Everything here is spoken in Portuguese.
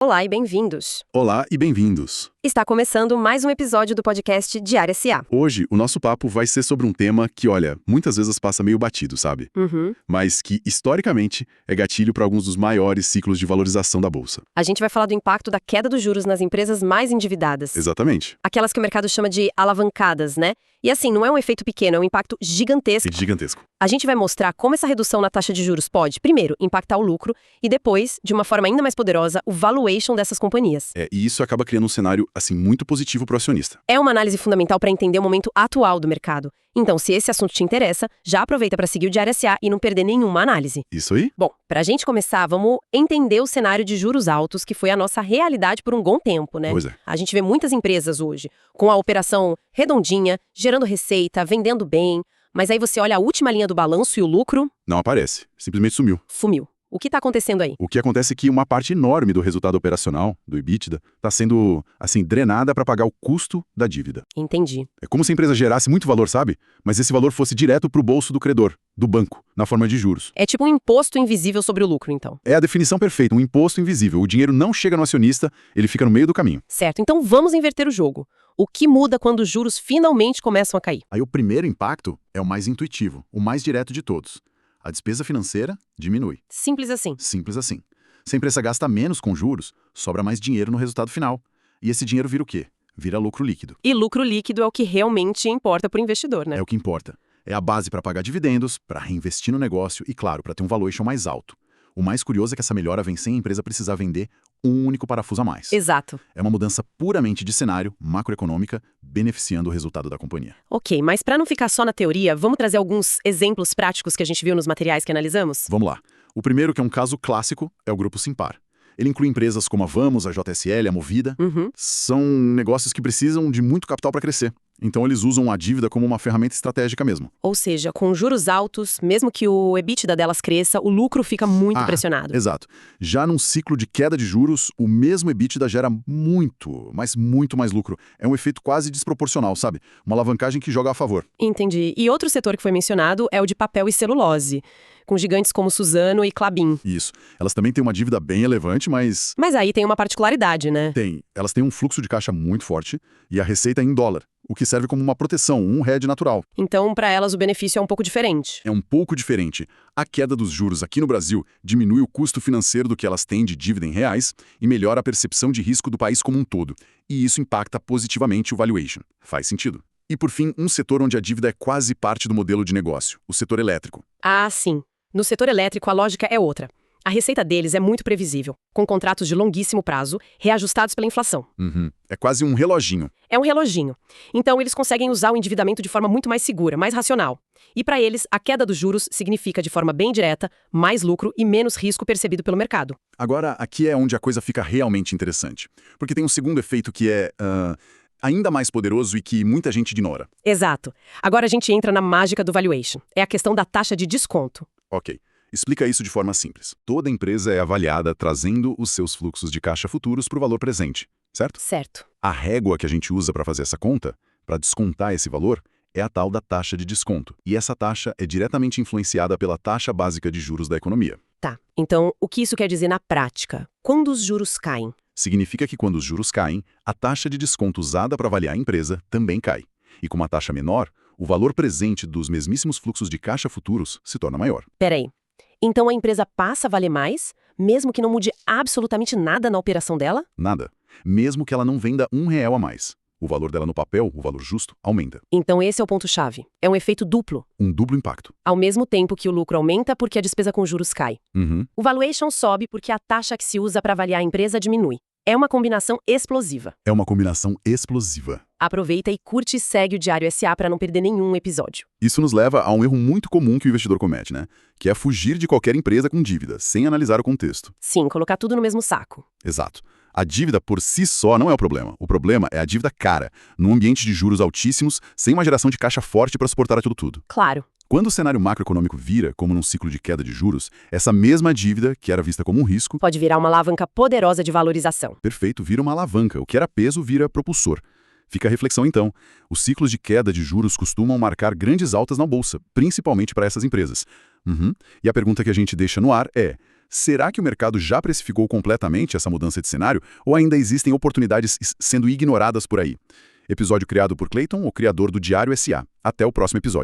Olá e bem-vindos! Olá e bem-vindos! Está começando mais um episódio do podcast Diário SA. Hoje, o nosso papo vai ser sobre um tema que, olha, muitas vezes passa meio batido, sabe? Mas que, historicamente, é gatilho para alguns dos maiores ciclos de valorização da Bolsa. A gente vai falar do impacto da queda dos juros nas empresas mais endividadas. Exatamente. Aquelas que o mercado chama de alavancadas, né? E assim, não é um efeito pequeno, é um impacto gigantesco. É gigantesco. A gente vai mostrar como essa redução na taxa de juros pode, primeiro, impactar o lucro e depois, de uma forma ainda mais poderosa, o valuation dessas companhias. E isso acaba criando um cenário, assim, muito positivo para o acionista. É uma análise fundamental para entender o momento atual do mercado. Então, se esse assunto te interessa, já aproveita para seguir o Diário SA e não perder nenhuma análise. Isso aí? Bom, para a gente começar, vamos entender o cenário de juros altos, que foi a nossa realidade por um bom tempo, né? Pois é. A gente vê muitas empresas hoje com a operação redondinha, gerando receita, vendendo bem, mas aí você olha a última linha do balanço e o lucro Não aparece. Simplesmente sumiu. sumiu. O que está acontecendo aí? O que acontece é que uma parte enorme do resultado operacional, do EBITDA, está sendo, assim, drenada para pagar o custo da dívida. Entendi. É como se a empresa gerasse muito valor, sabe? Mas esse valor fosse direto para o bolso do credor, do banco, na forma de juros. É tipo um imposto invisível sobre o lucro, então. É a definição perfeita, um imposto invisível. O dinheiro não chega no acionista, ele fica no meio do caminho. Certo, então vamos inverter o jogo. O que muda quando os juros finalmente começam a cair? Aí o primeiro impacto é o mais intuitivo, o mais direto de todos. A despesa financeira diminui. Simples assim. Simples assim. Se a empresa gasta menos com juros, sobra mais dinheiro no resultado final. E esse dinheiro vira o quê? Vira lucro líquido. E lucro líquido é o que realmente importa para o investidor, né? É o que importa. É a base para pagar dividendos, para reinvestir no negócio e, claro, para ter um valuation mais alto. O mais curioso é que essa melhora vem sem a empresa precisar vender um único parafuso a mais. Exato. É uma mudança puramente de cenário, macroeconômica, beneficiando o resultado da companhia. Ok, mas para não ficar só na teoria, vamos trazer alguns exemplos práticos que a gente viu nos materiais que analisamos? Vamos lá. O primeiro, que é um caso clássico, é o Grupo Simpar. Ele inclui empresas como a Vamos, a JSL, a Movida. São negócios que precisam de muito capital para crescer. Então eles usam a dívida como uma ferramenta estratégica mesmo. Ou seja, com juros altos, mesmo que o EBITDA delas cresça, o lucro fica muito pressionado. Exato. Já num ciclo de queda de juros, o mesmo EBITDA gera muito, mas muito mais lucro. É um efeito quase desproporcional, sabe? Uma alavancagem que joga a favor. Entendi. E outro setor que foi mencionado é o de papel e celulose, com gigantes como Suzano e Klabin. Isso. Elas também têm uma dívida bem relevante, mas... Mas aí tem uma particularidade, né? Tem. Elas têm um fluxo de caixa muito forte e a receita é em dólar, o que serve como uma proteção, um hedge natural. Então, para elas, o benefício é um pouco diferente. É um pouco diferente. A queda dos juros aqui no Brasil diminui o custo financeiro do que elas têm de dívida em reais e melhora a percepção de risco do país como um todo. E isso impacta positivamente o valuation. Faz sentido. E, por fim, um setor onde a dívida é quase parte do modelo de negócio, o setor elétrico. Ah, sim. No setor elétrico, a lógica é outra. A receita deles é muito previsível, com contratos de longuíssimo prazo, reajustados pela inflação. É quase um reloginho. É um reloginho. Então, eles conseguem usar o endividamento de forma muito mais segura, mais racional. E para eles, a queda dos juros significa, de forma bem direta, mais lucro e menos risco percebido pelo mercado. Agora, aqui é onde a coisa fica realmente interessante. Porque tem um segundo efeito que é... ainda mais poderoso e que muita gente ignora. Exato. Agora a gente entra na mágica do valuation. É a questão da taxa de desconto. Ok. Explica isso de forma simples. Toda empresa é avaliada trazendo os seus fluxos de caixa futuros para o valor presente, certo? Certo. A régua que a gente usa para fazer essa conta, para descontar esse valor, é a tal da taxa de desconto. E essa taxa é diretamente influenciada pela taxa básica de juros da economia. Tá. Então, o que isso quer dizer na prática? Quando os juros caem? Significa que quando os juros caem, a taxa de desconto usada para avaliar a empresa também cai. E com uma taxa menor, o valor presente dos mesmíssimos fluxos de caixa futuros se torna maior. Peraí. Então a empresa passa a valer mais, mesmo que não mude absolutamente nada na operação dela? Nada. Mesmo que ela não venda R$1 a mais. O valor dela no papel, o valor justo, aumenta. Então esse é o ponto-chave. É um efeito duplo. Um duplo impacto. Ao mesmo tempo que o lucro aumenta porque a despesa com juros cai. O valuation sobe porque a taxa que se usa para avaliar a empresa diminui. É uma combinação explosiva. É uma combinação explosiva. Aproveita e curte e segue o Diário SA para não perder nenhum episódio. Isso nos leva a um erro muito comum que o investidor comete, né? Que é fugir de qualquer empresa com dívida, sem analisar o contexto. Sim, colocar tudo no mesmo saco. Exato. A dívida por si só não é o problema. O problema é a dívida cara, num ambiente de juros altíssimos, sem uma geração de caixa forte para suportar aquilo tudo. Claro. Quando o cenário macroeconômico vira, como num ciclo de queda de juros, essa mesma dívida, que era vista como um risco, pode virar uma alavanca poderosa de valorização. Perfeito, vira uma alavanca. O que era peso vira propulsor. Fica a reflexão então. Os ciclos de queda de juros costumam marcar grandes altas na bolsa, principalmente para essas empresas. E a pergunta que a gente deixa no ar é: Será que o mercado já precificou completamente essa mudança de cenário ou ainda existem oportunidades sendo ignoradas por aí? Episódio criado por Clayton, o criador do Diário SA. Até o próximo episódio.